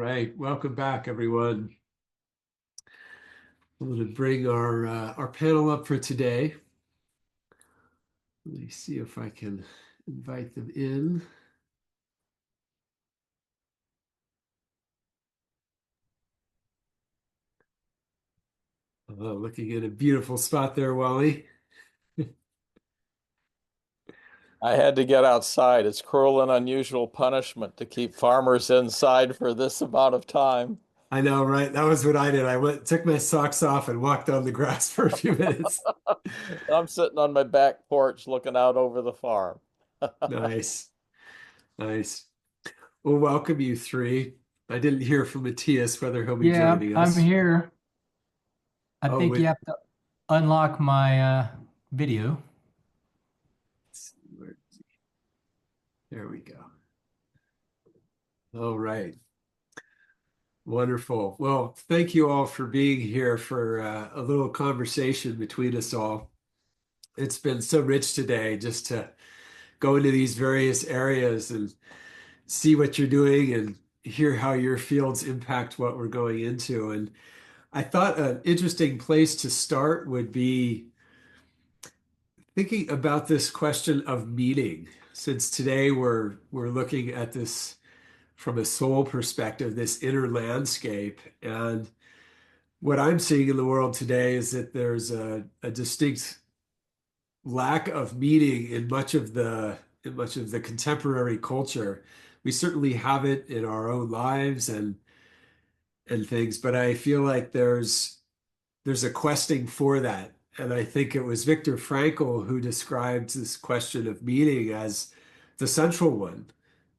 right, welcome back, everyone. I'm going to bring our panel up for today. Let me see if I can invite them in. Oh, looking at a beautiful spot there, Wali. I had to get outside. It's cruel and unusual punishment to keep farmers inside for this amount of time. I know, right? That was what I did. I went, took my socks off and walked on the grass for a few minutes. I'm sitting on my back porch looking out over the farm. Nice, nice. Well, welcome you three. I didn't hear from Matias whether he'll be Yeah, joining I'm us. here. I Oh, think you wait. have to unlock my video. There we go. All right. Wonderful. Well, thank you all for being here for a little conversation between us all. It's been so rich today just to go into these various areas and see what you're doing and hear how your fields impact what we're going into. And I thought an interesting place to start would be thinking about this question of meaning, since today we're looking at this from a soul perspective, this inner landscape. And what I'm seeing in the world today is that there's a distinct lack of meaning in much of the contemporary culture. We certainly have it in our own lives and things, but I feel like there's a questing for that. And I think it was Viktor Frankl who described this question of meaning as the central one,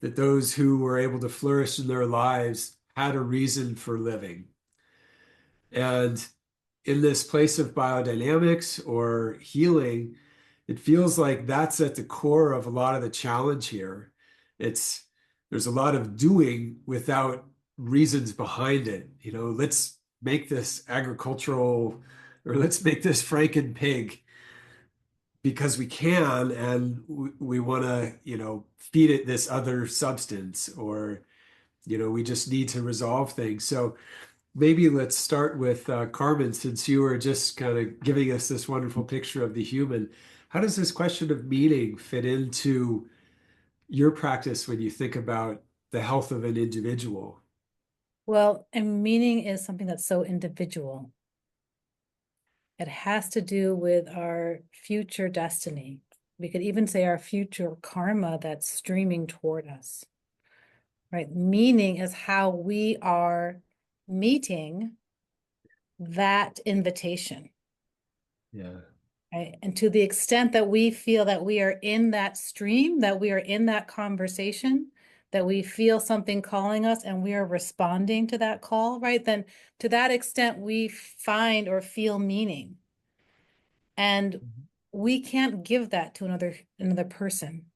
that those who were able to flourish in their lives had a reason for living. And in this place of biodynamics or healing, it feels like that's at the core of a lot of the challenge here. It's there's a lot of doing without reasons behind it. You know, let's make this agricultural or let's make this Franken pig because we can and we want to, feed it this other substance or, we just need to resolve things. So maybe let's start with Carmen, since you were just kind of giving us this wonderful picture of the human. How does this question of meaning fit into your practice when you think about the health of an individual? Well, and meaning is something that's so individual. It has to do with our future destiny. We could even say our future karma that's streaming toward us, right? Meaning is how we are meeting that invitation, Yeah. right? And to the extent that we feel that we are in that stream, that we are in that conversation, that we feel something calling us and we are responding to that call, right? Then to that extent, we find or feel meaning. And we can't give that to another person,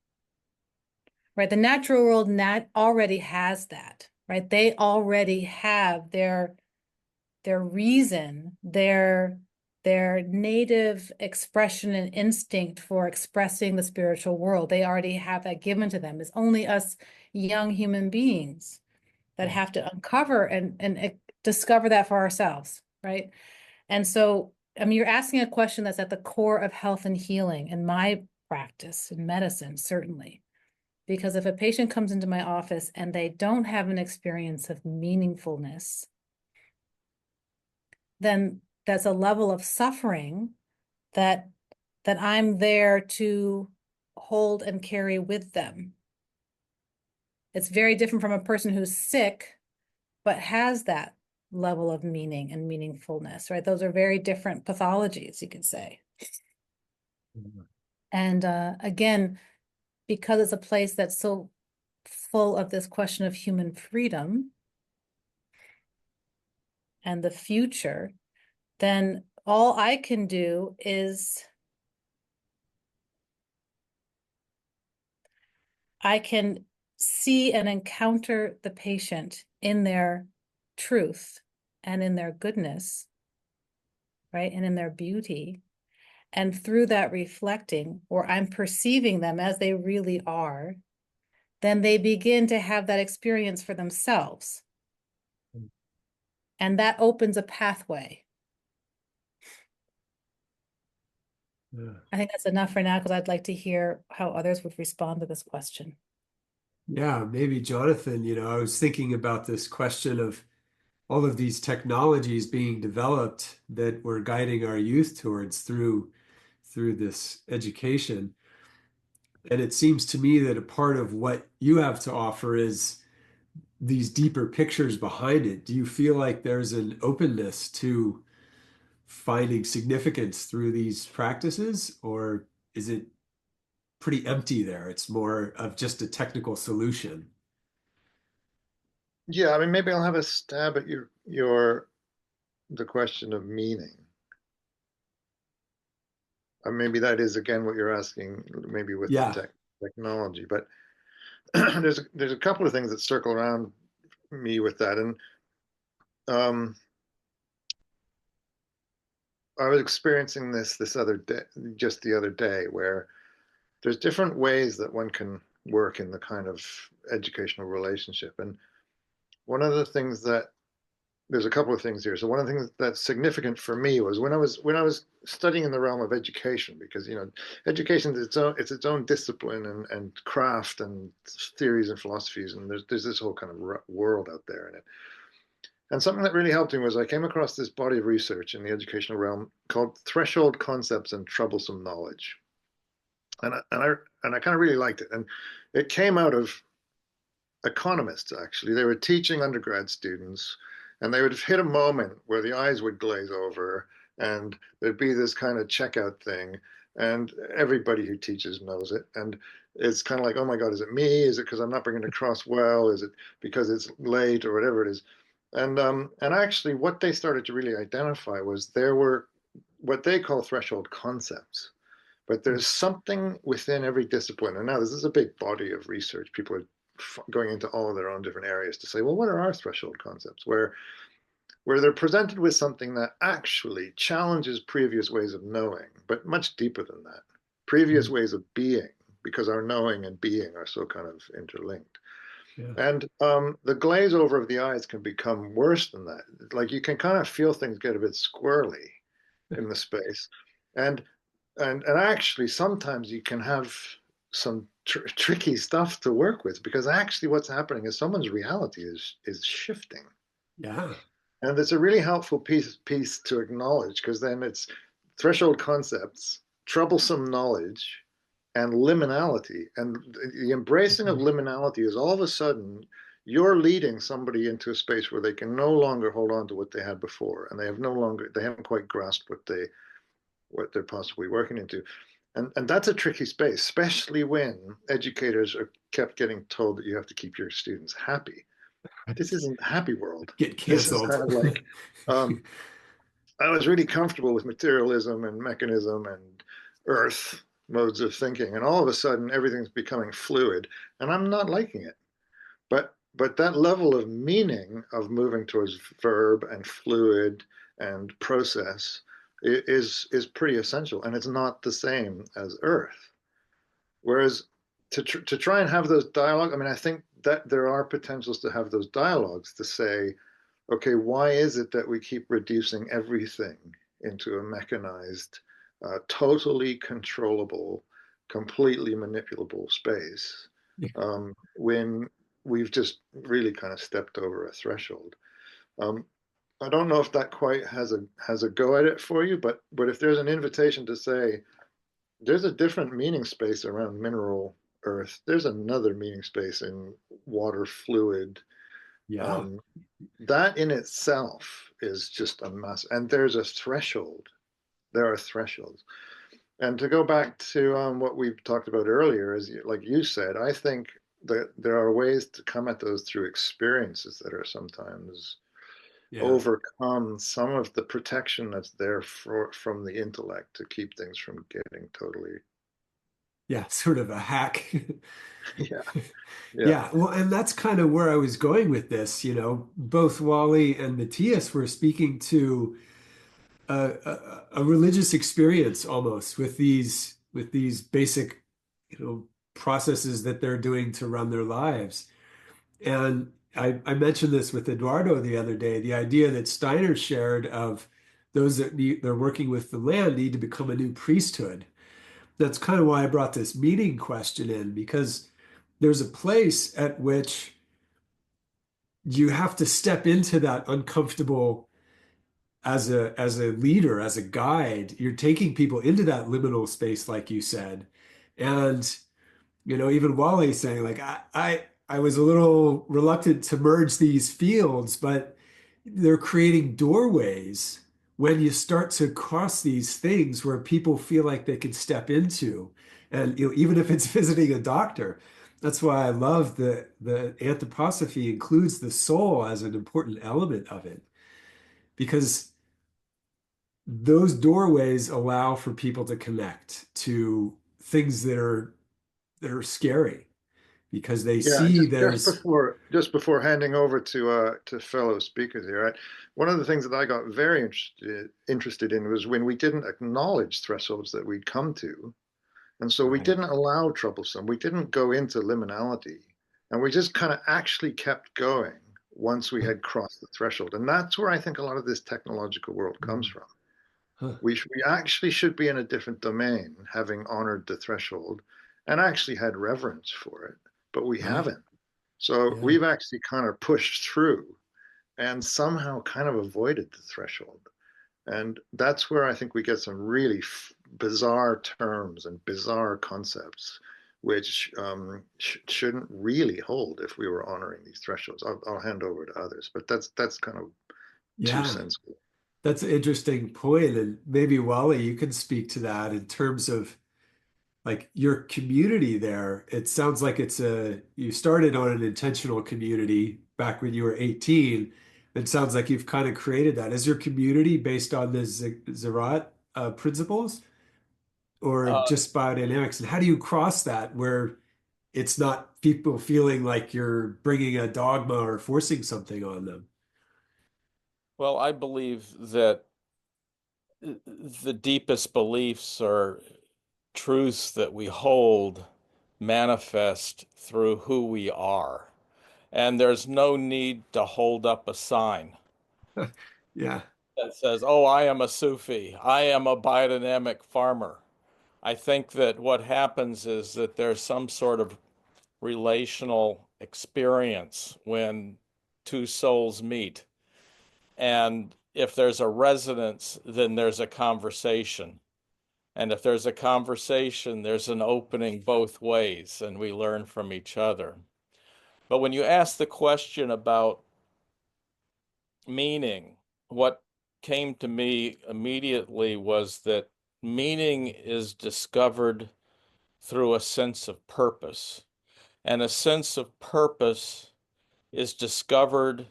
right? The natural world already has that, right? They already have their reason, their native expression and instinct for expressing the spiritual world. They already have that given to them. It's only us young human beings that have to uncover and discover that for ourselves, right? And so, I mean, you're asking a question that's at the core of health and healing in my practice in medicine, certainly. Because if a patient comes into my office and they don't have an experience of meaningfulness, then that's a level of suffering that I'm there to hold and carry with them. It's very different from a person who's sick, but has that level of meaning and meaningfulness, right? Those are very different pathologies, you could say. And again, because it's a place that's so full of this question of human freedom and the future, then all I can do is I can see and encounter the patient in their truth and in their goodness, right? And in their beauty. And through that reflecting, or I'm perceiving them as they really are, then they begin to have that experience for themselves. And that opens a pathway. Yeah. I think that's enough for now because I'd like to hear how others would respond to this question. Yeah, maybe Jonathan, I was thinking about this question of all of these technologies being developed that we're guiding our youth towards through this education. And it seems to me that a part of what you have to offer is these deeper pictures behind it. Do you feel like there's an openness to finding significance through these practices, or is it pretty empty there? It's more of just a technical solution. Yeah, I mean, maybe I'll have a stab at the question of meaning. Or maybe that is again what you're asking, maybe with the Yeah. technology. But there's a couple of things that circle around me with that, and I was experiencing this other day, just the other day, where there's different ways that one can work in the kind of educational relationship, and one of the things that there's a couple of things here. So one of the things that's significant for me was when I was studying in the realm of education, because education is its own discipline and craft and theories and philosophies, and there's this whole kind of world out there in it. And something that really helped me was I came across this body of research in the educational realm called Threshold Concepts and Troublesome Knowledge, and I kind of really liked it, and it came out of economists. Actually, they were teaching undergrad students, and they would hit a moment where the eyes would glaze over and there'd be this kind of checkout thing, and everybody who teaches knows it, and it's kind of like, oh my god, is it me? Is it because I'm not bringing it across well? Is it because it's late or whatever it is? And actually what they started to really identify was there were what they call threshold concepts, but there's something within every discipline. And now this is a big body of research. People are going into all of their own different areas to say, well, what are our threshold concepts? Where they're presented with something that actually challenges previous ways of knowing, but much deeper than that. Previous ways of being, because our knowing and being are so kind of interlinked. Yeah. And the glaze over of the eyes can become worse than that. Like you can kind of feel things get a bit squirrely in the space. And actually sometimes you can have some tricky stuff to work with, because actually what's happening is someone's reality is shifting. Yeah. And it's a really helpful piece to acknowledge, because then it's threshold concepts, troublesome knowledge, and liminality. And the embracing of liminality is all of a sudden you're leading somebody into a space where they can no longer hold on to what they had before, and they haven't quite grasped what they're possibly working into. And that's a tricky space, especially when educators are kept getting told that you have to keep your students happy. This isn't a happy world. Get This is canceled. kind of like, I was really comfortable with materialism and mechanism and earth modes of thinking, and all of a sudden everything's becoming fluid, and I'm not liking it. But that level of meaning of moving towards verb and fluid and process is pretty essential, and it's not the same as earth. Whereas to try and have those dialogue, I mean, I think that there are potentials to have those dialogues to say, okay, why is it that we keep reducing everything into a mechanized, totally controllable, completely manipulable space, when we've just really kind of stepped over a threshold? I don't know if that quite has a go at it for you, but if there's an invitation to say there's a different meaning space around mineral earth, there's another meaning space in water fluid. Yeah. That in itself is just a mess. And there's a threshold. There are thresholds. And to go back to what we talked about earlier, is like you said, I think that there are ways to come at those through experiences that are sometimes overcome some of the protection that's there from the intellect to keep things from getting totally. Yeah, sort of a hack. Yeah. Yeah, well, and that's kind of where I was going with this. Both Wali and Matias were speaking to a religious experience almost with these basic, processes that they're doing to run their lives. And I mentioned this with Eduardo the other day, the idea that Steiner shared of those that they're working with the land need to become a new priesthood. That's kind of why I brought this meaning question in, because there's a place at which you have to step into that uncomfortable as a leader, as a guide. You're taking people into that liminal space, like you said. And even Wali saying like I was a little reluctant to merge these fields, but they're creating doorways when you start to cross these things where people feel like they can step into. And even if it's visiting a doctor, that's why I love the anthroposophy includes the soul as an important element of it, because those doorways allow for people to connect to things that are scary because they Yeah, see just there's before handing over to fellow speakers here, right? One of the things that I got very interested in was when we didn't acknowledge thresholds that we'd come to, and so we right. didn't allow troublesome. We didn't go into liminality, and we just kind of actually kept going once we had crossed the threshold. And that's where I think a lot of this technological world comes from. Huh. We actually should be in a different domain, having honored the threshold and actually had reverence for it, but we Right. haven't. So Yeah. we've actually kind of pushed through and somehow kind of avoided the threshold. And that's where I think we get some really bizarre terms and bizarre concepts, which shouldn't really hold if we were honoring these thresholds. I'll hand over to others, but that's kind of two Yeah. cents. That's an interesting point. And maybe Wally, you can speak to that in terms of like your community there. It sounds like you started on an intentional community back when you were 18. It sounds like you've kind of created that. Is your community based on the Zerat principles or Uh, just biodynamics? And how do you cross that where it's not people feeling like you're bringing a dogma or forcing something on them? well, I believe that the deepest beliefs or truths that we hold manifest through who we are. And there's no need to hold up a sign Yeah. that says, oh, I am a Sufi, I am a biodynamic farmer. I think that what happens is that there's some sort of relational experience when two souls meet. And if there's a resonance, then there's a conversation. And if there's a conversation, there's an opening both ways, and we learn from each other. But when you ask the question about meaning, what came to me immediately was that meaning is discovered through a sense of purpose. And a sense of purpose is discovered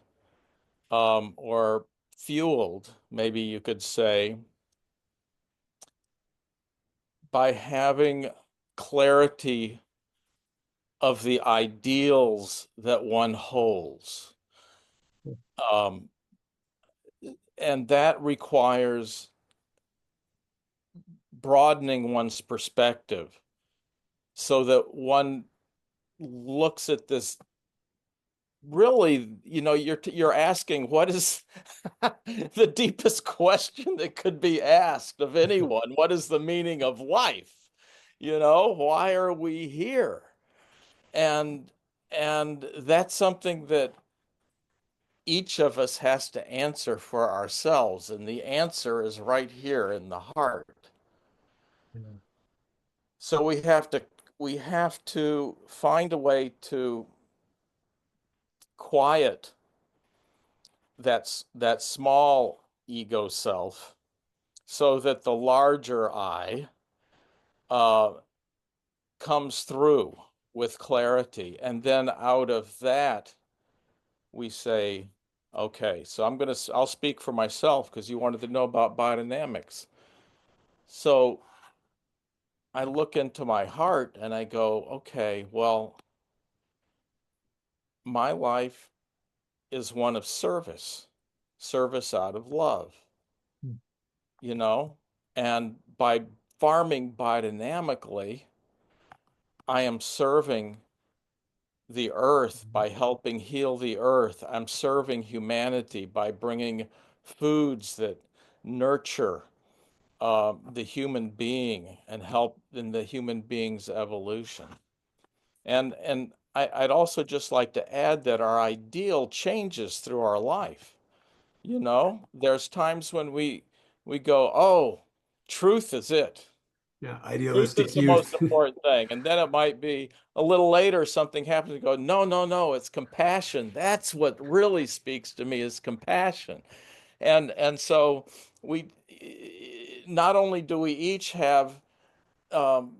or fueled, maybe you could say, by having clarity of the ideals that one holds. Um, and that requires broadening one's perspective so that one looks at this really, you're asking what is the deepest question that could be asked of anyone? What is the meaning of life? Why are we here? And that's something that each of us has to answer for ourselves, and the answer is right here in the heart. So we have to find a way to quiet that small ego self so that the larger I uh, comes through with clarity. And then out of that, we say, okay, so I'll speak for myself because you wanted to know about biodynamics. So I look into my heart and I go, okay, well, my life is one of service out of love, you know? And by farming biodynamically, I am serving the earth by helping heal the earth. I'm serving humanity by bringing foods that nurture the human being and help in the human being's evolution. And I'd also just like to add that our ideal changes through our life. You know, there's times when we go, oh, truth is it. Yeah, Truth idealistic is the most youth. important thing. And then it might be a little later, something happens to go, no, no, no, it's compassion. That's what really speaks to me is compassion. And so we not only do we each have um,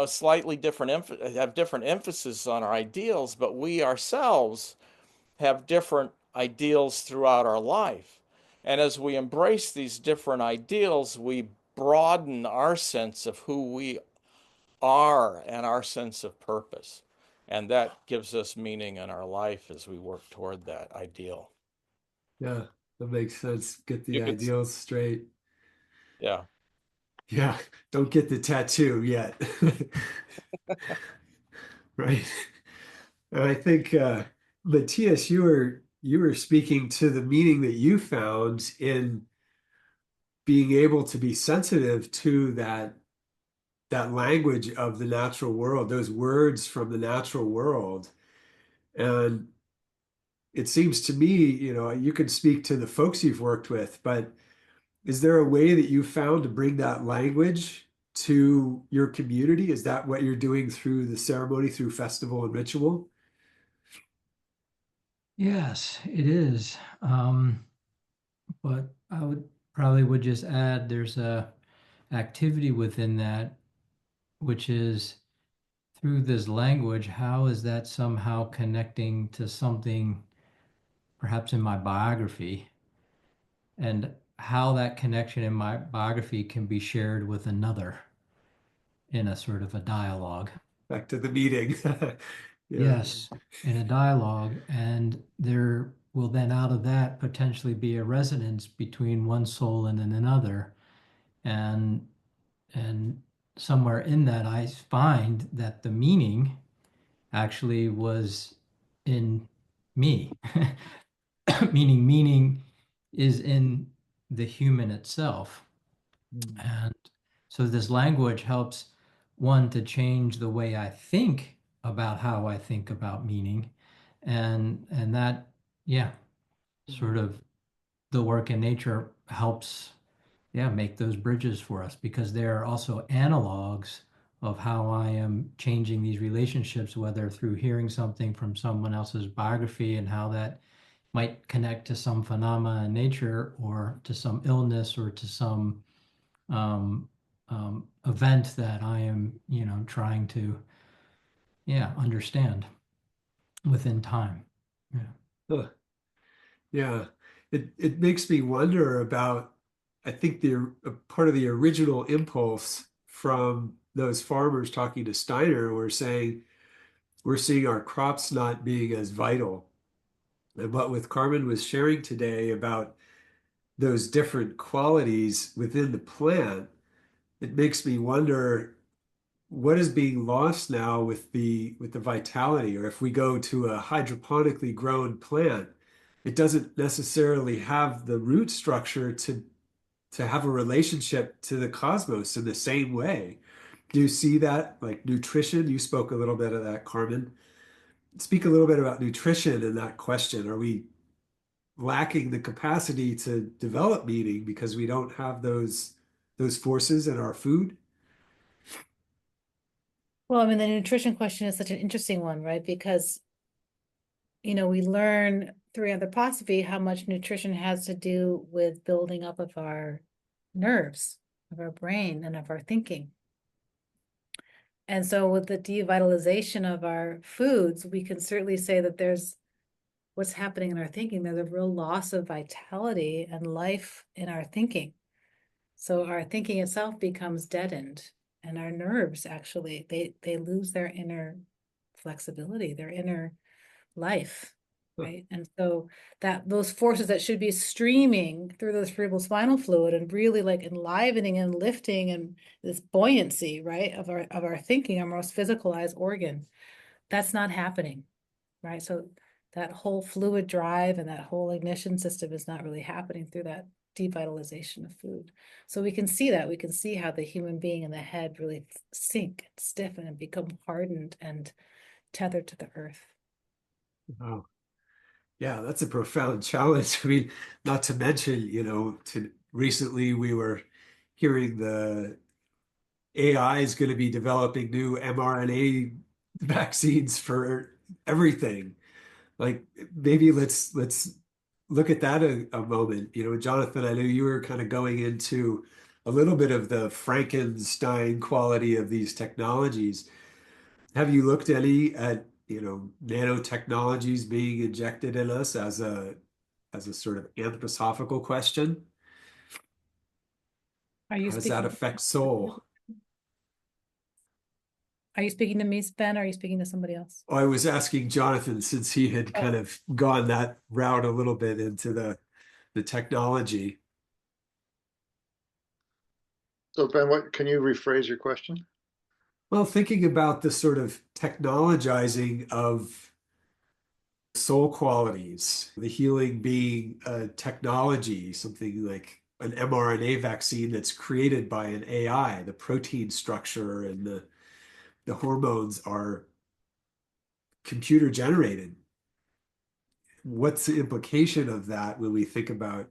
slightly different have different emphasis on our ideals, but we ourselves have different ideals throughout our life. And as we embrace these different ideals, we broaden our sense of who we are and our sense of purpose. And that gives us meaning in our life as we work toward that ideal. Yeah, that makes sense. Get You the could, ideals straight. yeah. Yeah, don't get the tattoo yet. Right. And I think Matias, you were speaking to the meaning that you found in being able to be sensitive to that language of the natural world, those words from the natural world. And it seems to me, you can speak to the folks you've worked with, but is there a way that you found to bring that language to your community? Is that what you're doing through the ceremony, through festival and ritual? Yes, it is. But I would just add there's a activity within that, which is through this language, how is that somehow connecting to something perhaps in my biography, and how that connection in my biography can be shared with another in a sort of a dialogue. Back to the meeting. Yeah. Yes, in a dialogue, and there will then out of that potentially be a resonance between one soul and then another, and and somewhere in that I find that the meaning actually was in me. Meaning is in the human itself. Mm. And so this language helps one to change the way I think about how I think about meaning. And that, yeah, sort of the work in nature helps, yeah, make those bridges for us, because they are also analogs of how I am changing these relationships, whether through hearing something from someone else's biography and how that might connect to some phenomena in nature, or to some illness, or to some um, event that I am, trying to, yeah, understand within time. Yeah. Huh. Yeah. It makes me wonder about, I think the part of the original impulse from those farmers talking to Steiner were saying we're seeing our crops not being as vital. And what with Carmen was sharing today about those different qualities within the plant, it makes me wonder what is being lost now with the vitality, or if we go to a hydroponically grown plant, it doesn't necessarily have the root structure to have a relationship to the cosmos in the same way. Do you see that? Like nutrition, you spoke a little bit of that, Carmen. Speak a little bit about nutrition in that question. Are we lacking the capacity to develop meaning because we don't have those forces in our food? Well, I mean, the nutrition question is such an interesting one, right? Because, we learn through anthroposophy how much nutrition has to do with building up of our nerves, of our brain, and of our thinking. And so with the devitalization of our foods, we can certainly say that there's what's happening in our thinking. There's a real loss of vitality and life in our thinking. So our thinking itself becomes deadened, and our nerves actually, they lose their inner flexibility, their inner life, right? And so that those forces that should be streaming through the cerebral spinal fluid and really like enlivening and lifting and this buoyancy, right, of our thinking, our most physicalized organ, that's not happening, right? So that whole fluid drive and that whole ignition system is not really happening through that devitalization of food. So we can see that. We can see how the human being and the head really sink and stiffen and become hardened and tethered to the earth. Wow. Yeah, that's a profound challenge. I mean, not to mention, recently we were hearing the AI is going to be developing new mRNA vaccines for everything. Like maybe let's look at that a moment. Jonathan, I know you were kind of going into a little bit of the Frankenstein quality of these technologies. Have you looked any at, nanotechnologies being injected in us as a sort of anthroposophical question? Are you How does that speaking? affect soul? Are you speaking to me, Ben? Or are you speaking to somebody else? Oh, I was asking Jonathan since he had kind of gone that route a little bit into the technology. So Ben, what can you rephrase your question? Well, thinking about the sort of technologizing of soul qualities, the healing being a technology, something like an mRNA vaccine that's created by an AI, the protein structure and the hormones are computer generated. What's the implication of that when we think about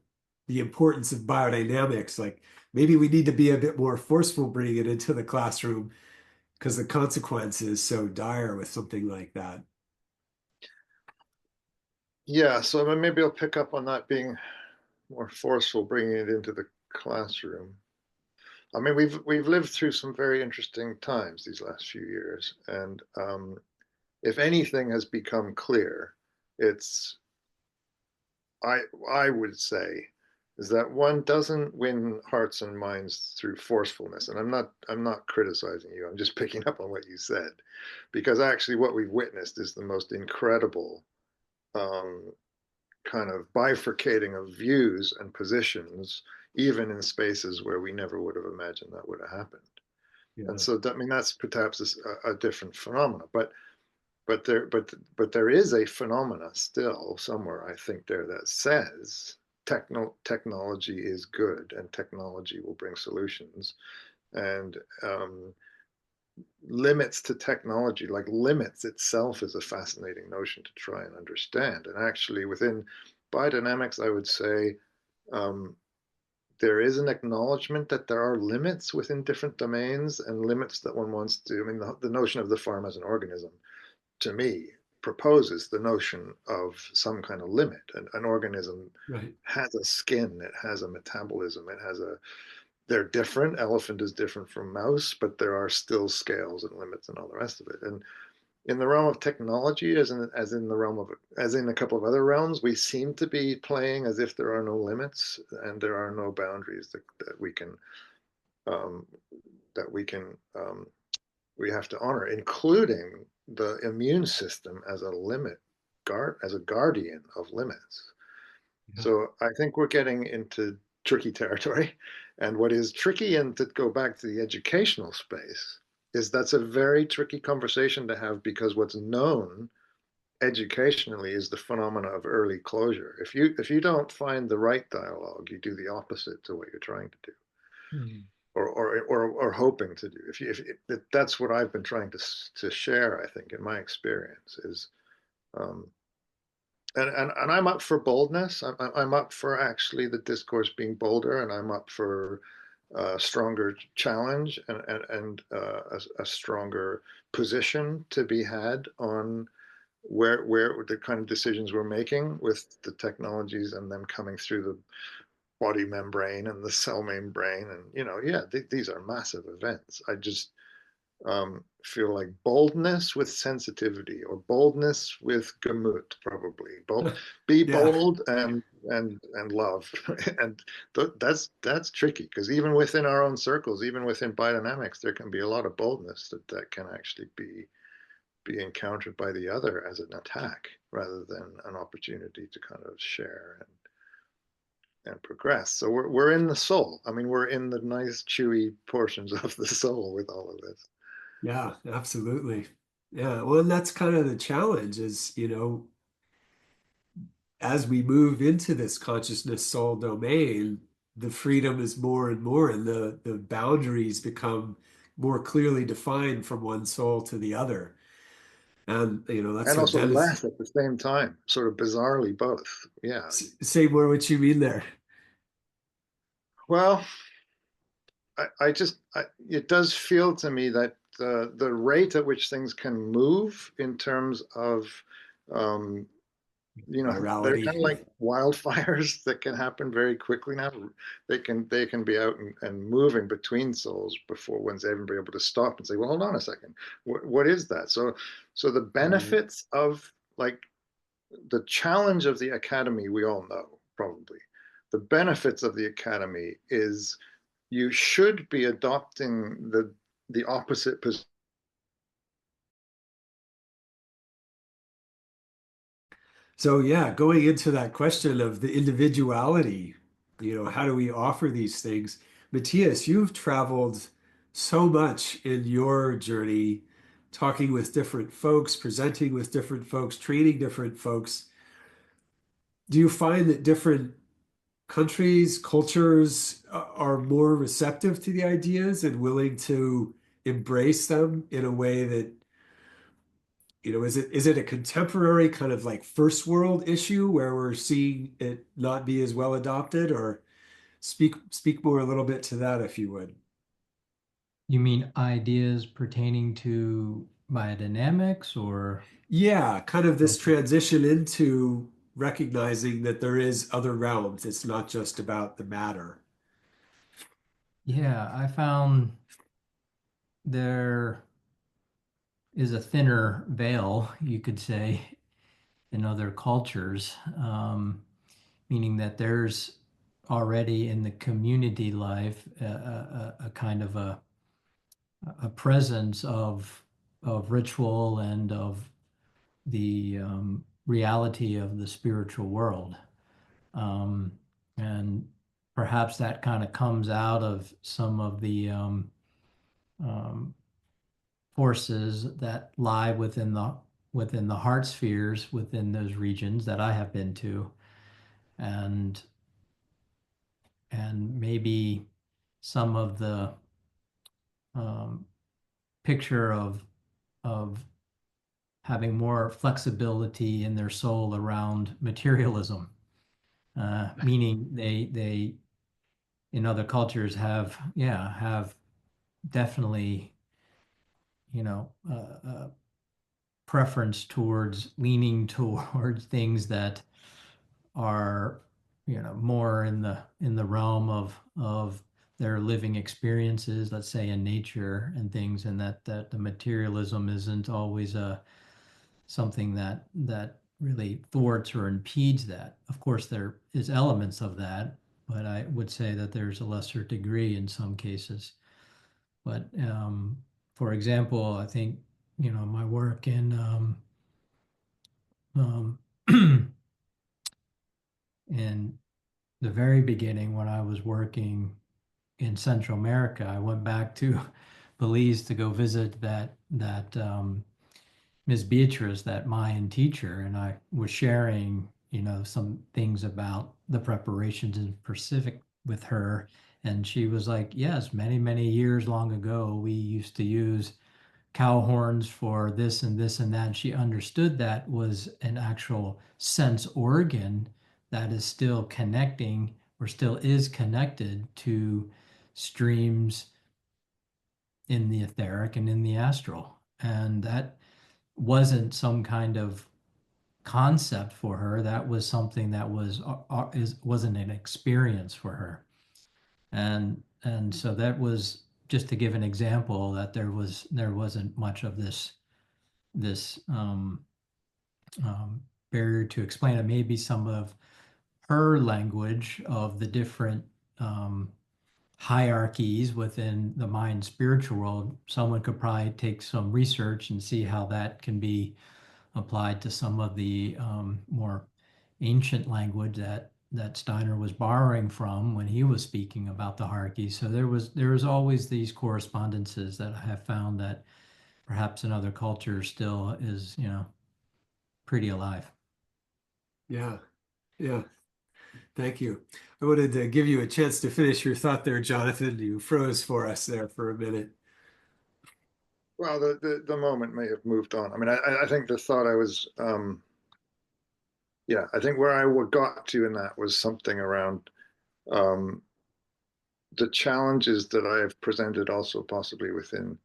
the importance of biodynamics? Like maybe we need to be a bit more forceful bringing it into the classroom because the consequence is so dire with something like that. Yeah, so maybe I'll pick up on that being more forceful, bringing it into the classroom. I mean, we've lived through some very interesting times these last few years, and if anything has become clear, it's I would say is that one doesn't win hearts and minds through forcefulness. And I'm not criticizing you. I'm just picking up on what you said, because actually what we've witnessed is the most incredible um, kind of bifurcating of views and positions, even in spaces where we never would have imagined that would have happened. And Yeah. so I mean that's perhaps a different phenomena, but there is a phenomena still somewhere I think there that says technology is good and technology will bring solutions, and limits to technology, like limits itself, is a fascinating notion to try and understand. And actually within biodynamics, I would say um, there is an acknowledgement that there are limits within different domains and limits that one wants to. I mean, the notion of the farm as an organism, to me, proposes the notion of some kind of limit. An organism Right. has a skin, it has a metabolism, it has a, they're different. Elephant is different from mouse, but there are still scales and limits and all the rest of it. And in the realm of technology, as in the realm of, as in a couple of other realms, we seem to be playing as if there are no limits and there are no boundaries that we can um, that we can we have to honor, including the immune system as a limit guard, as a guardian of limits. Yeah. So I think we're getting into tricky territory. And what is tricky, and to go back to the educational space, is that's a very tricky conversation to have, because what's known educationally is the phenomena of early closure. If you don't find the right dialogue, you do the opposite to what you're trying to do. Mhm. Or hoping to do. If that's what I've been trying to share, I think, in my experience is, um, and I'm up for boldness. I'm up for actually the discourse being bolder, and I'm up for a stronger challenge and a stronger position to be had on where the kind of decisions we're making with the technologies and them coming through the body membrane and the cell membrane, and yeah, these are massive events. I just feel like boldness with sensitivity, or boldness with gemut, probably. Be Yeah. bold and love, and that's tricky, because even within our own circles, even within biodynamics, there can be a lot of boldness that can actually be encountered by the other as an attack rather than an opportunity to kind of share and progress. So we're in the soul. I mean, we're in the nice chewy portions of the soul with all of this. Yeah, absolutely. Yeah, well, and that's kind of the challenge is, as we move into this consciousness soul domain, the freedom is more and more, and the boundaries become more clearly defined from one soul to the other. And that's And what also Dennis less at the same time, sort of bizarrely both. Yeah. say more what you mean there. Well, it does feel to me that the rate at which things can move in terms of, um, they're kind of Virality. like wildfires that can happen very quickly now. They can be out and moving between souls before one's ever be able to stop and say, well, hold on a second, what is that? So the Right. benefits of, like, the challenge of the academy, we all know probably. The benefits of the academy is you should be adopting the opposite position. So yeah, going into that question of the individuality, how do we offer these things? Matias, you've traveled so much in your journey, talking with different folks, presenting with different folks, training different folks. Do you find that different countries, cultures are more receptive to the ideas and willing to embrace them in a way that is it a contemporary kind of like first world issue where we're seeing it not be as well adopted, or speak more a little bit to that if you would. You mean ideas pertaining to biodynamics or? Yeah, kind of this Okay. transition into recognizing that there is other realms. It's not just about the matter. Yeah, I found there is a thinner veil, you could say, in other cultures, meaning that there's already in the community life a kind of a presence of ritual and of the reality of the spiritual world. Um, and perhaps that kind of comes out of some of the um, forces that lie within the heart spheres within those regions that I have been to, and maybe some of the um, picture of having more flexibility in their soul around materialism, meaning they in other cultures have definitely preference towards leaning towards things that are more in the realm of their living experiences, let's say in nature and things, and that the materialism isn't always something that really thwarts or impedes that. Of course, there is elements of that, but I would say that there's a lesser degree in some cases. But for example, I think my work in um, in the very beginning when I was working in Central America, I went back to Belize to go visit that Ms. Beatrice, that Mayan teacher, and I was sharing, some things about the preparations in Pacific with her, and she was like, "Yes, many, many years long ago, we used to use cow horns for this and this and that." And she understood that was an actual sense organ that is still connecting or still is connected to streams in the etheric and in the astral. And that wasn't some kind of concept for her. That was something that wasn't an experience for her. And so that was just to give an example that there wasn't much of this barrier to explain it. Maybe some of her language of the different um, hierarchies within the mind spiritual world, someone could probably take some research and see how that can be applied to some of the more ancient language that Steiner was borrowing from when he was speaking about the hierarchy. So there was always these correspondences that I have found that perhaps in other cultures still is, pretty alive. Yeah. Yeah. Thank you. I wanted to give you a chance to finish your thought there, Jonathan. You froze for us there for a minute. Well, the moment may have moved on. I mean, I think the thought I was, yeah, I think where I got to in that was something around um, the challenges that I have presented, also possibly within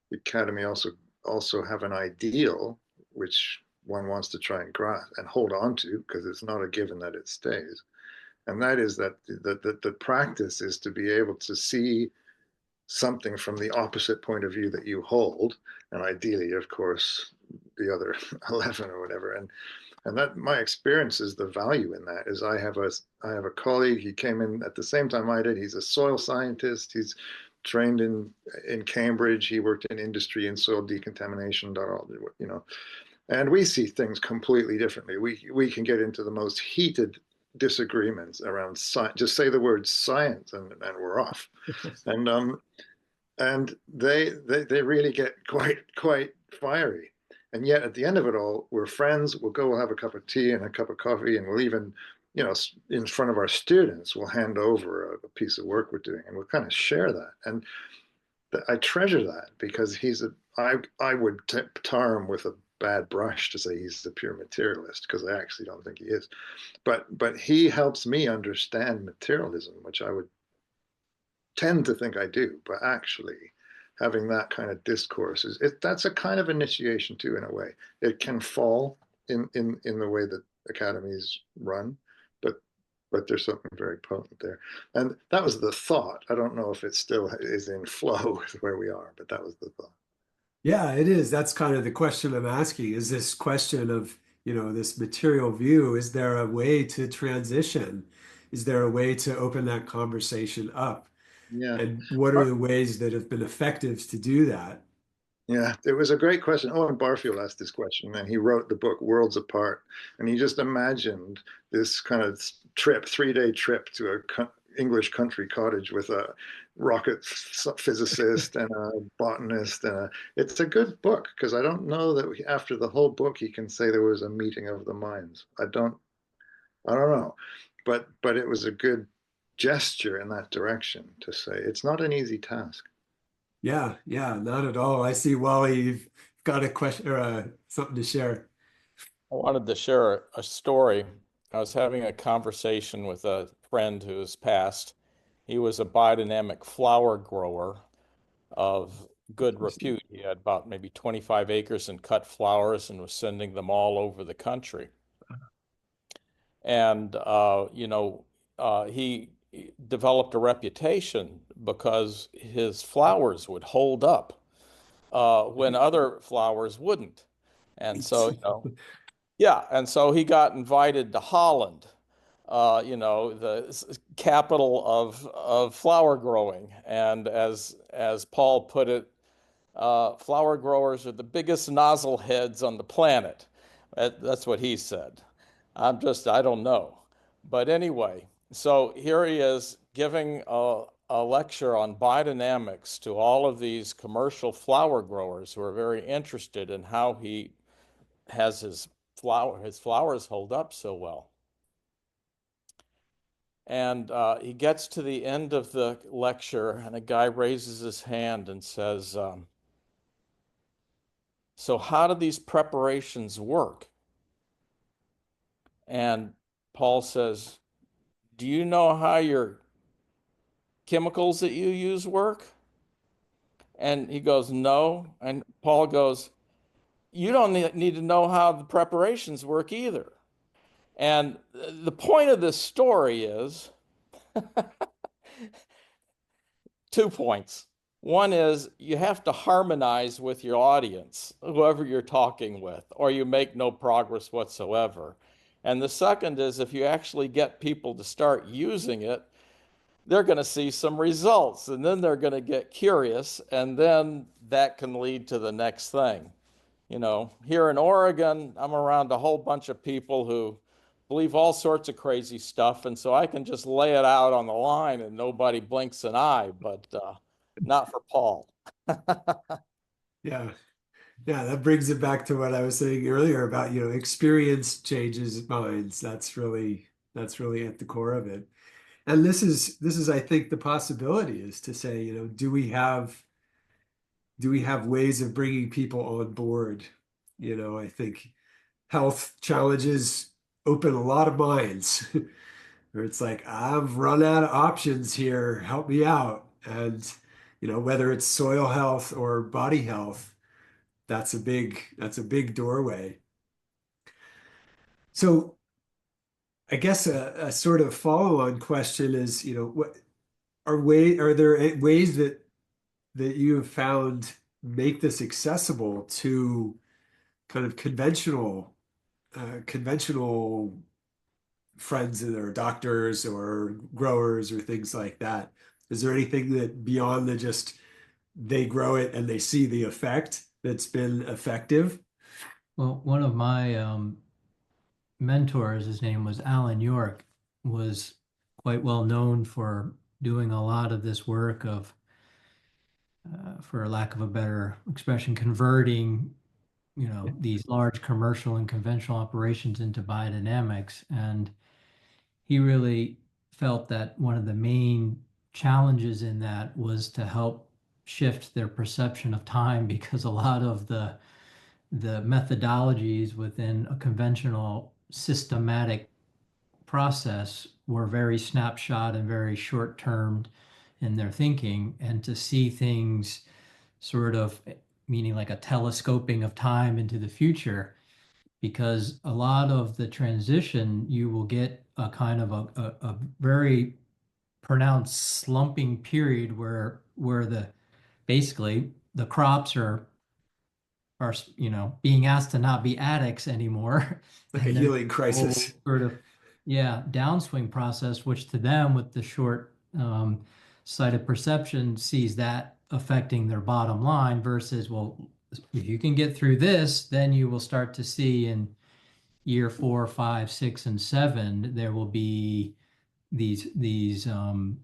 the academy, also have an ideal which one wants to try and grasp and hold on to, because it's not a given that it stays. And that is that the practice is to be able to see something from the opposite point of view that you hold, and ideally, of course, the other 11 or whatever. And that, my experience is the value in that is I have a colleague. He came in at the same time I did. He's a soil scientist. He's trained in Cambridge. He worked in industry and soil decontamination, and we see things completely differently. We can get into the most heated disagreements around science. Just say the word science, and we're off. And they really get quite fiery. And yet at the end of it all, we're friends. We'll have a cup of tea and a cup of coffee, and we'll even, in front of our students, we'll hand over a piece of work we're doing, and we'll kind of share that. And I treasure that, because I would tar him with a bad brush to say he's a pure materialist, because I actually don't think he is. But he helps me understand materialism, which I would tend to think I do, but actually having that kind of discourse that's a kind of initiation too, in a way. It can fall in the way that academies run, but there's something very potent there. And that was the thought. I don't know if it still is in flow with where we are, but that was the thought. Yeah, it is. That's kind of the question I'm asking, is this question of, this material view, is there a way to transition? Is there a way to open that conversation up? Yeah. And what are the ways that have been effective to do that? Yeah, it was a great question. Owen Barfield asked this question, and he wrote the book Worlds Apart. And he just imagined this kind of trip, 3-day trip to a English country cottage with a rocket physicist and a botanist. It's a good book, because I don't know that after the whole book he can say there was a meeting of the minds. I don't know, but it was a good gesture in that direction to say it's not an easy task. Yeah, yeah, not at all. I see, Wally, you've got a question or something to share. I wanted to share a story. I was having a conversation with a friend who has passed. He was a biodynamic flower grower of good repute. He had about maybe 25 acres and cut flowers and was sending them all over the country. And, he developed a reputation because his flowers would hold up when other flowers wouldn't. And so, yeah, and so he got invited to Holland, the capital of flower growing. And as Paul put it, flower growers are the biggest nozzle heads on the planet. That's what he said. I don't know. But anyway, so here he is giving a lecture on biodynamics to all of these commercial flower growers who are very interested in how he has his flowers hold up so well. And he gets to the end of the lecture, and a guy raises his hand and says, so how do these preparations work? And Paul says, do you know how your chemicals that you use work? And he goes, no. And Paul goes, you don't need to know how the preparations work either. And the point of this story is 2 points. One is you have to harmonize with your audience, whoever you're talking with, or you make no progress whatsoever. And the second is if you actually get people to start using it, they're going to see some results, and then they're going to get curious, and then that can lead to the next thing. Here in Oregon, I'm around a whole bunch of people who believe all sorts of crazy stuff, and so I can just lay it out on the line and nobody blinks an eye, but not for Paul. Yeah. Yeah, that brings it back to what I was saying earlier about, experience changes minds. That's really at the core of it. And this is, I think, the possibility is to say, do we have ways of bringing people on board? I think health challenges open a lot of minds where it's like, I've run out of options here, help me out. And, whether it's soil health or body health, that's a big doorway. So I guess a sort of follow-on question is, what are there ways that you have found make this accessible to kind of conventional friends or doctors or growers or things like that? Is there anything that beyond the just they grow it and they see the effect that's been effective? Well, one of my mentors, his name was Alan York, was quite well known for doing a lot of this work of, for lack of a better expression, converting, these large commercial and conventional operations into biodynamics. And he really felt that one of the main challenges in that was to help shift their perception of time, because a lot of the methodologies within a conventional systematic process were very snapshot and very short-termed in their thinking, and to see things sort of meaning like a telescoping of time into the future, because a lot of the transition you will get a kind of a very pronounced slumping period where the basically the crops are being asked to not be addicts anymore, Like a and then healing crisis. sort of yeah downswing process, which to them with the short sighted perception sees that affecting their bottom line, versus, well, if you can get through this, then you will start to see in year 4, 5, 6, and 7 there will be these um,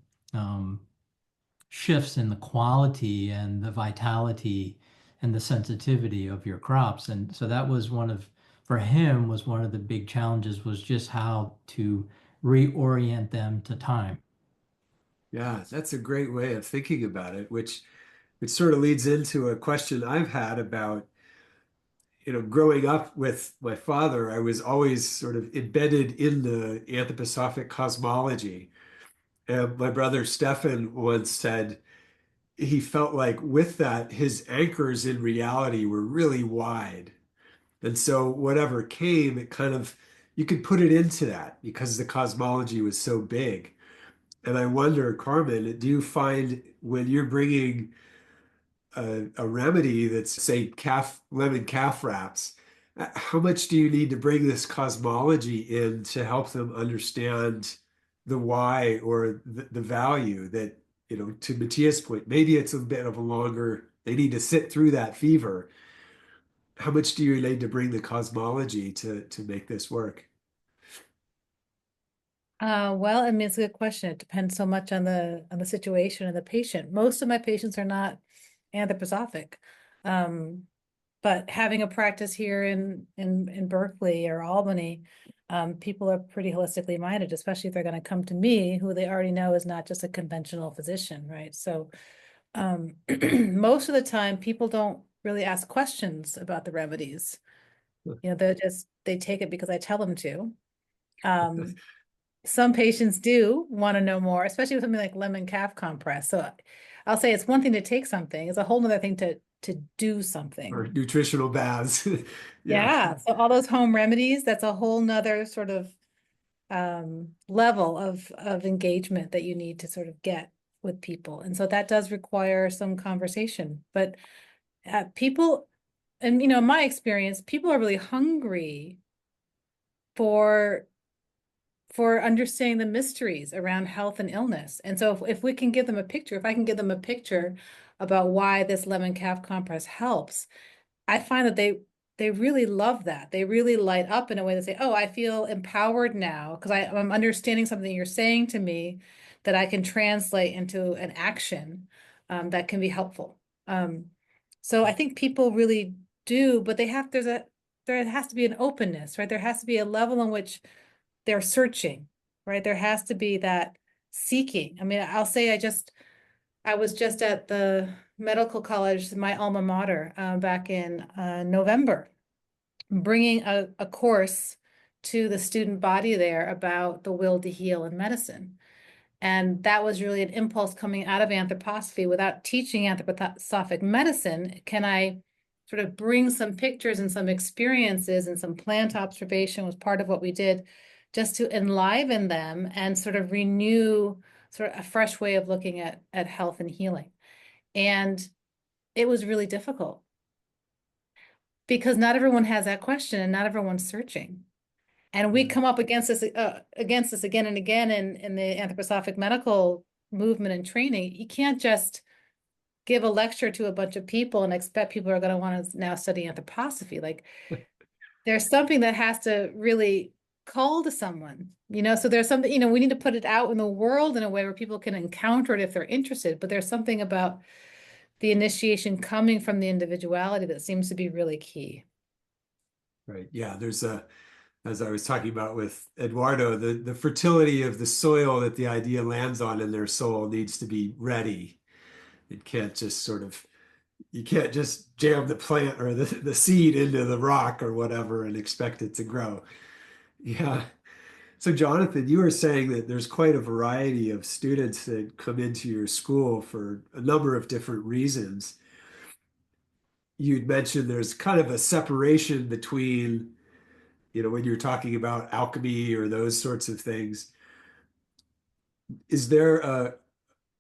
shifts in the quality and the vitality and the sensitivity of your crops. And so that was for him, was one of the big challenges, was just how to reorient them to time. Yeah, that's a great way of thinking about it, which sort of leads into a question I've had about, growing up with my father. I was always sort of embedded in the anthroposophic cosmology. And my brother Stefan once said he felt like with that, his anchors in reality were really wide. And so whatever came, it kind of, you could put it into that because the cosmology was so big. And I wonder, Carmen, do you find when you're bringing a remedy that's, say, lemon calf wraps, how much do you need to bring this cosmology in to help them understand the why or the value that, to Matias' point, maybe it's a bit of a longer, they need to sit through that fever. How much do you need to bring the cosmology to make this work? Well, I mean, it's a good question. It depends so much on the situation and the patient. Most of my patients are not anthroposophic. Um, but having a practice here in Berkeley or Albany, people are pretty holistically minded, especially if they're going to come to me, who they already know is not just a conventional physician, right? So most of the time, people don't really ask questions about the remedies. They take it because I tell them to. Some patients do want to know more, especially with something like lemon calf compress. So I'll say it's one thing to take something, it's a whole nother thing to do Or something. nutritional baths? Yeah. Yeah. So all those home remedies, that's a whole nother sort of level of engagement that you need to sort of get with people. And so that does require some conversation. But people, and in my experience, people are really hungry for understanding the mysteries around health and illness. And so if we can give them a picture, if I can give them a picture about why this lemon calf compress helps, I find that they really love that. They really light up in a way that say, oh, I feel empowered now because I'm understanding something you're saying to me that I can translate into an action that can be helpful. So I think people really do, but there has to be an openness, right? There has to be a level in which they're searching, right? There has to be that seeking. I mean, I'll say I was just at the medical college, my alma mater, back in November, bringing a course to the student body there about the will to heal in medicine. And that was really an impulse coming out of anthroposophy. Without teaching anthroposophic medicine, can I sort of bring some pictures and some experiences and some plant observation was part of what we did, just to enliven them and sort of renew sort of a fresh way of looking at health and healing. And it was really difficult because not everyone has that question and not everyone's searching. And we come up against this again and again in the anthroposophic medical movement and training. You can't just give a lecture to a bunch of people and expect people are going to want to now study anthroposophy. Like there's something that has to really call to someone, so there's something, we need to put it out in the world in a way where people can encounter it if they're interested. But there's something about the initiation coming from the individuality that seems to be really key. Right. Yeah. There's as I was talking about with Eduardo, the fertility of the soil that the idea lands on in their soul needs to be ready. It can't just you can't just jam the plant or the seed into the rock or whatever and expect it to grow. Yeah. So Jonathan, you were saying that there's quite a variety of students that come into your school for a number of different reasons. You'd mentioned there's kind of a separation between, when you're talking about alchemy or those sorts of things. Is there a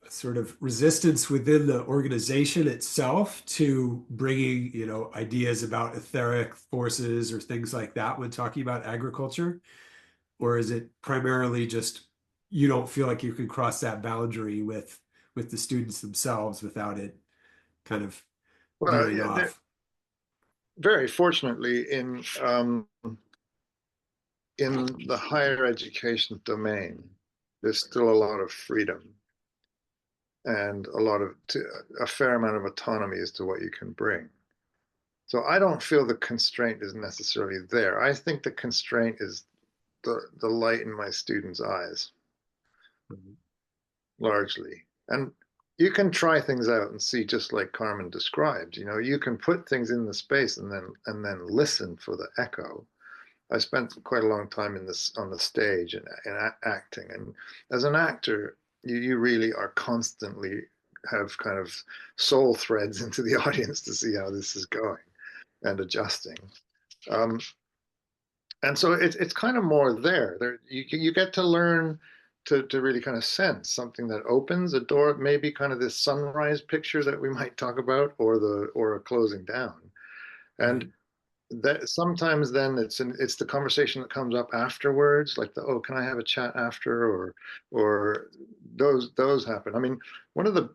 sort of resistance within the organization itself to bringing, ideas about etheric forces or things like that when talking about agriculture? Or is it primarily just you don't feel like you can cross that boundary with the students themselves without it kind of Well, veering yeah, off? very fortunately in the higher education domain, there's still a lot of freedom and a fair amount of autonomy as to what you can bring. So I don't feel the constraint is necessarily there. I think the constraint is the light in my students' eyes, largely. And you can try things out and see, just like Carmen described. You can put things in the space and then listen for the echo. I spent quite a long time on the stage and acting, and as an actor, you really are constantly have kind of soul threads into the audience to see how this is going and adjusting. And so it's kind of more there. You get to learn to really kind of sense something that opens a door, maybe kind of this sunrise picture that we might talk about, or a closing down. And that sometimes then it's the conversation that comes up afterwards, like can I have a chat after, or those happen. I mean, one of the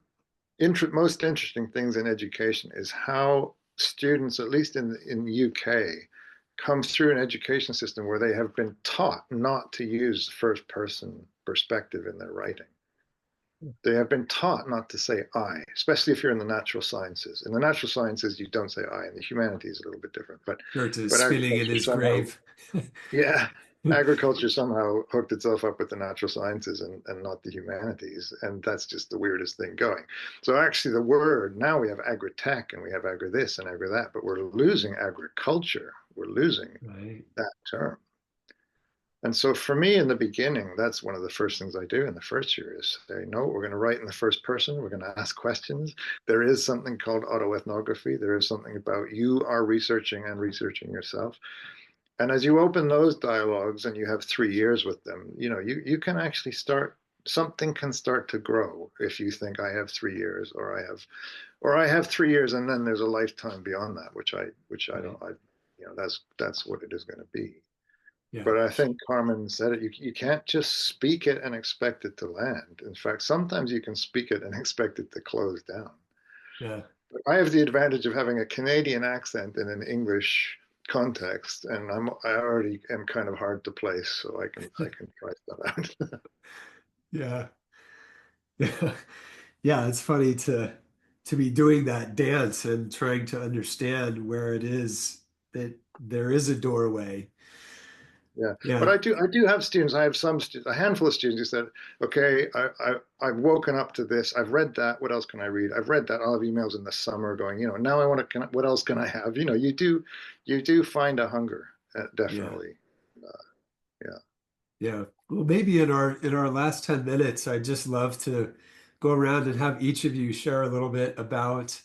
most interesting things in education is how students, at least in UK, come through an education system where they have been taught not to use first person perspective in their writing. They have been taught not to say I, especially if you're in the natural sciences. In the natural sciences, you don't say I. In the humanities, a little bit different. But Spinning in his grave. Yeah, agriculture somehow hooked itself up with the natural sciences and not the humanities. And that's just the weirdest thing going. So actually the word, now we have agri-tech and we have agri-this and agri-that, but we're losing agriculture. We're losing that term. And so for me in the beginning, that's one of the first things I do in the first year is say, no, we're going to write in the first person. We're going to ask questions. There is something called autoethnography. There is something about you are researching and researching yourself. And as you open those dialogues and you have 3 years with them, you can actually something can start to grow if you think I have 3 years or I have 3 years and then there's a lifetime beyond that, which I don't, that's what it is going to be. Yeah. But I think Carmen said it, you can't just speak it and expect it to land. In fact, sometimes you can speak it and expect it to close down. Yeah. But I have the advantage of having a Canadian accent in an English context, and I already am kind of hard to place, so I can try stuff out. Yeah. Yeah. Yeah, it's funny to to be doing that dance and trying to understand where it is that there is a doorway. Yeah, but Yeah, I do have students. I have some students, a handful of students who said, "Okay, I've woken up to this. I've read that. What else can I read? I've read that. I'll have emails in the summer going, now I want to. What else can I have? You do find a hunger, yeah, definitely. Uh, yeah, yeah. Well, maybe in our last 10 minutes, I'd just love to go around and have each of you share a little bit about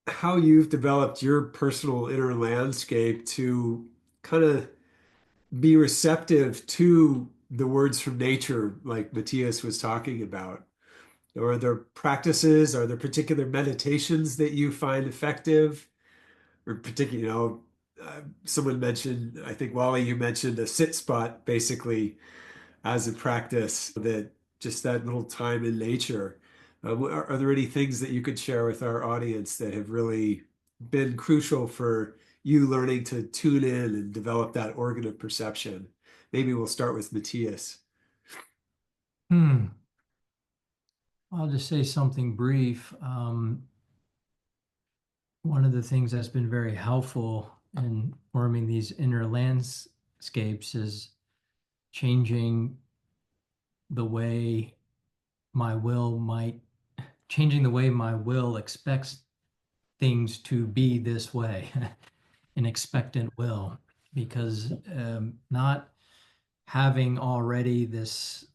how you've developed your personal inner landscape to kind of be receptive to the words from nature, like Matias was talking about. Or are there practices, are there particular meditations that you find effective? Or particular, someone mentioned, I think Wali, you mentioned a sit spot basically as a practice, that just that little time in nature. Are there any things that you could share with our audience that have really been crucial for you learning to tune in and develop that organ of perception? Maybe we'll start with Matias. I'll just say something brief. One of the things that's been very helpful in forming these inner landscapes is changing the way my will might, changing the way my will expects things to be this way, an expectant will, because not having already this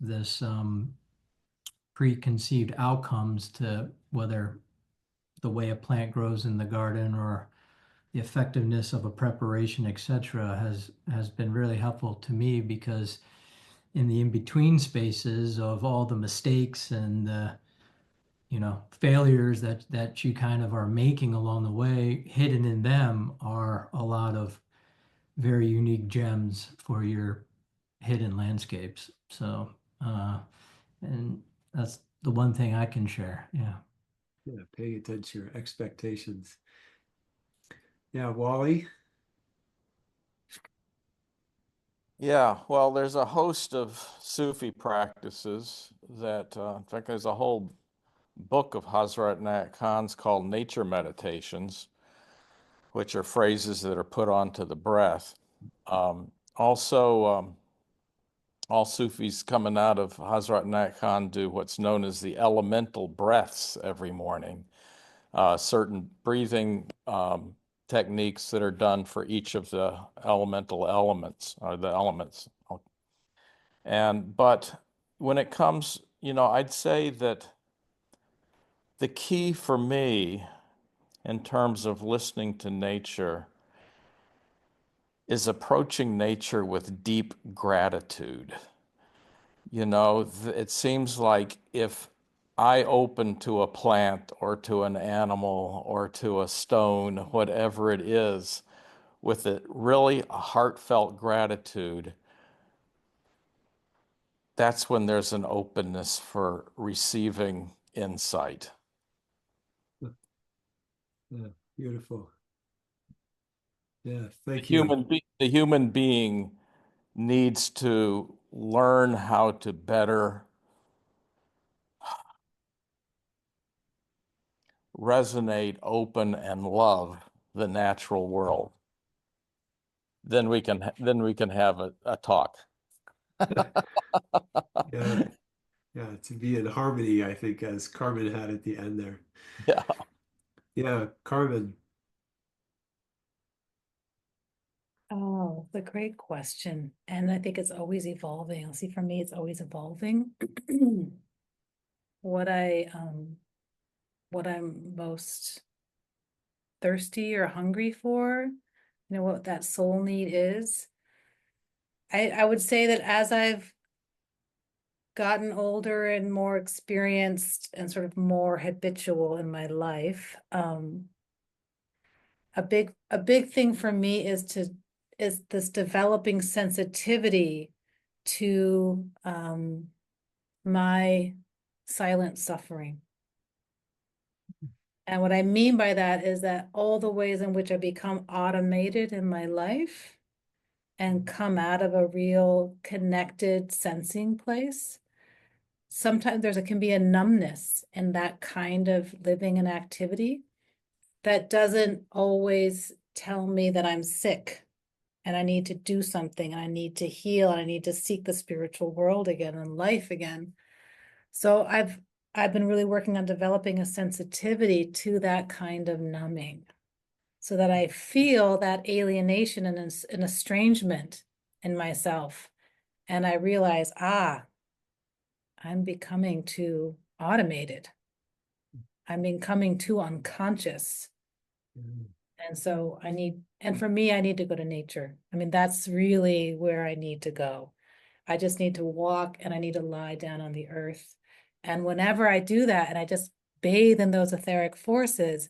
preconceived outcomes to whether the way a plant grows in the garden or the effectiveness of a preparation, etc., has been really helpful to me, because in the in-between spaces of all the mistakes and the failures that you kind of are making along the way, hidden in them are a lot of very unique gems for your hidden landscapes. So, and that's the one thing I can share. Yeah. Yeah, paying attention to your expectations. Yeah, Wally. Yeah, well, there's a host of Sufi practices that, in fact, there's a whole book of Hazrat Nat Khan's called Nature Meditations, which are phrases that are put onto the breath. Also, all Sufis coming out of Hazrat Nat Khan do what's known as the elemental breaths every morning, certain breathing techniques that are done for each of the elemental elements, or the elements. But when it comes, I'd say that the key for me in terms of listening to nature is approaching nature with deep gratitude. It seems like if I open to a plant or to an animal or to a stone, whatever it is, with it really a heartfelt gratitude, that's when there's an openness for receiving insight. Yeah, beautiful. Yeah, thank you. The human being needs to learn how to better resonate, open, and love the natural world. Then we can have a talk. Yeah, yeah, to be in harmony, I think, as Carmen had at the end there. Yeah. Yeah, Carmen. Oh, the great question. And I think it's always evolving. I'll see, for me, it's always evolving. What I'm most thirsty or hungry for, what that soul need is. I would say that as I've gotten older and more experienced and sort of more habitual in my life, a big thing for me is this developing sensitivity to my silent suffering. And what I mean by that is that all the ways in which I become automated in my life and come out of a real connected sensing place sometimes can be a numbness in that kind of living and activity that doesn't always tell me that I'm sick and I need to do something and I need to heal and I need to seek the spiritual world again and life again. So I've been really working on developing a sensitivity to that kind of numbing so that I feel that alienation and an estrangement in myself. And I realize, I'm becoming too automated. I'm becoming too unconscious. And so and for me, I need to go to nature. I mean, that's really where I need to go. I just need to walk and I need to lie down on the earth. And whenever I do that and I just bathe in those etheric forces,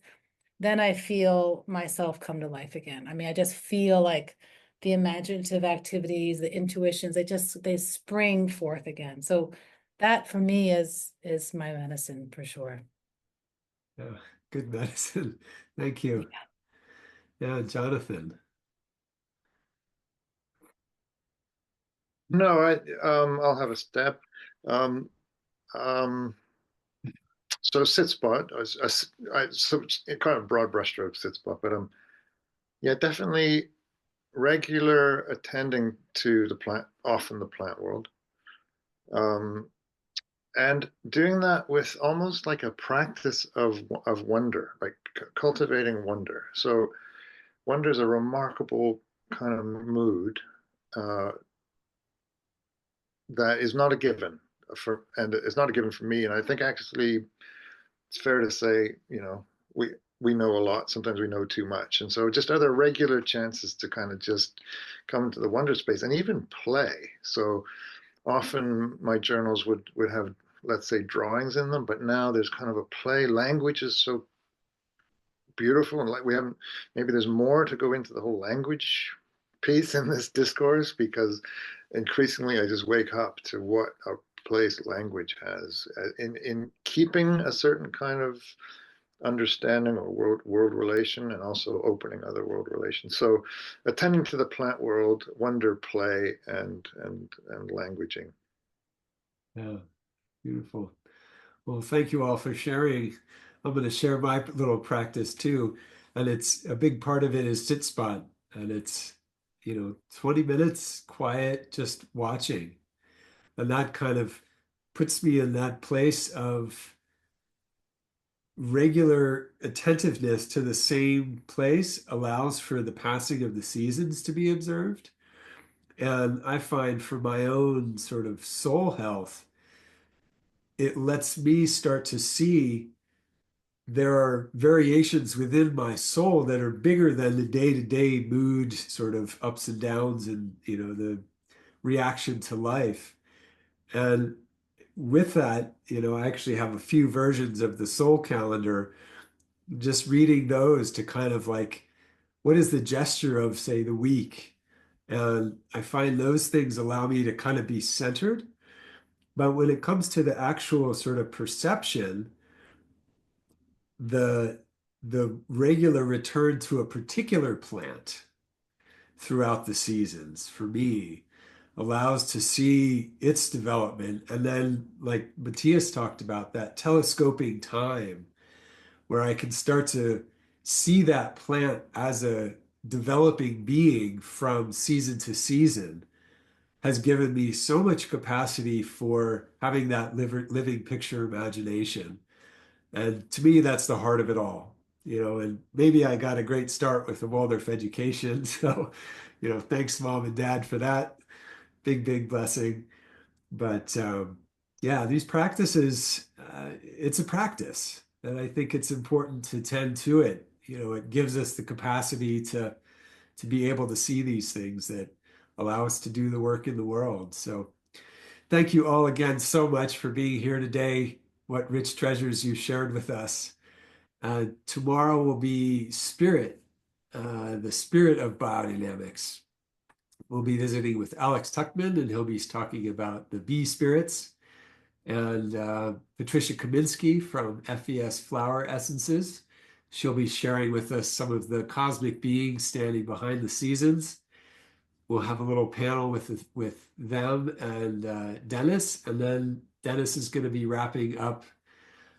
then I feel myself come to life again. I mean, I just feel like the imaginative activities, the intuitions, they spring forth again. So that for me is my medicine for sure. Yeah, good medicine. Thank you. Yeah, Jonathan. No, I'll have a step. Um, um, so sit spot, so kind of broad brushstroke sit spot, but yeah, definitely regular attending to the plant, often the plant world, um, and doing that with almost like a practice of wonder, like cultivating wonder. So wonder is a remarkable kind of mood uh, that is not a given and it's not a given for me. And I think actually it's fair to say, we know a lot. Sometimes we know too much. And so just other regular chances to kind of just come into the wonder space and even play. So often my journals would have, let's say, drawings in them, but now there's kind of a play. Language is so beautiful, and like we haven't, maybe there's more to go into the whole language piece in this discourse, because increasingly I just wake up to what a place language has in keeping a certain kind of understanding or world relation, and also opening other world relations. So attending to the plant world, wonder, play, and languaging. Yeah, beautiful. Well, thank you all for sharing. I'm going to share my little practice too. And it's a big part of it is sit spot. And it's, 20 minutes quiet, just watching. And that kind of puts me in that place of regular attentiveness to the same place, allows for the passing of the seasons to be observed. And I find for my own sort of soul health, it lets me start to see there are variations within my soul that are bigger than the day-to-day mood sort of ups and downs and the reaction to life. And with that, I actually have a few versions of the soul calendar, just reading those to kind of like, what is the gesture of, say, the week? And I find those things allow me to kind of be centered. But when it comes to the actual sort of perception, the the regular return to a particular plant throughout the seasons for me allows to see its development. And then, like Matias talked about, that telescoping time where I can start to see that plant as a developing being from season to season has given me so much capacity for having that living picture imagination. And to me, that's the heart of it all, and maybe I got a great start with the Waldorf education. So, thanks mom and dad for that big, big blessing. But yeah, these practices, it's a practice and I think it's important to tend to it. It gives us the capacity to be able to see these things that allow us to do the work in the world. So thank you all again so much for being here today. What rich treasures you shared with us. Tomorrow will be Spirit, the spirit of biodynamics. We'll be visiting with Alex Tuckman, and he'll be talking about the bee spirits. And Patricia Kaminsky from FES Flower Essences. She'll be sharing with us some of the cosmic beings standing behind the seasons. We'll have a little panel with them and Dennis, and then Dennis is going to be wrapping up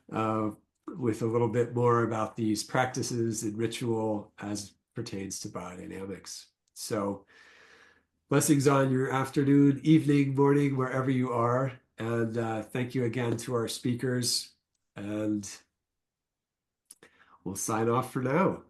with a little bit more about these practices and ritual as pertains to biodynamics. So blessings on your afternoon, evening, morning, wherever you are. And thank you again to our speakers. And we'll sign off for now.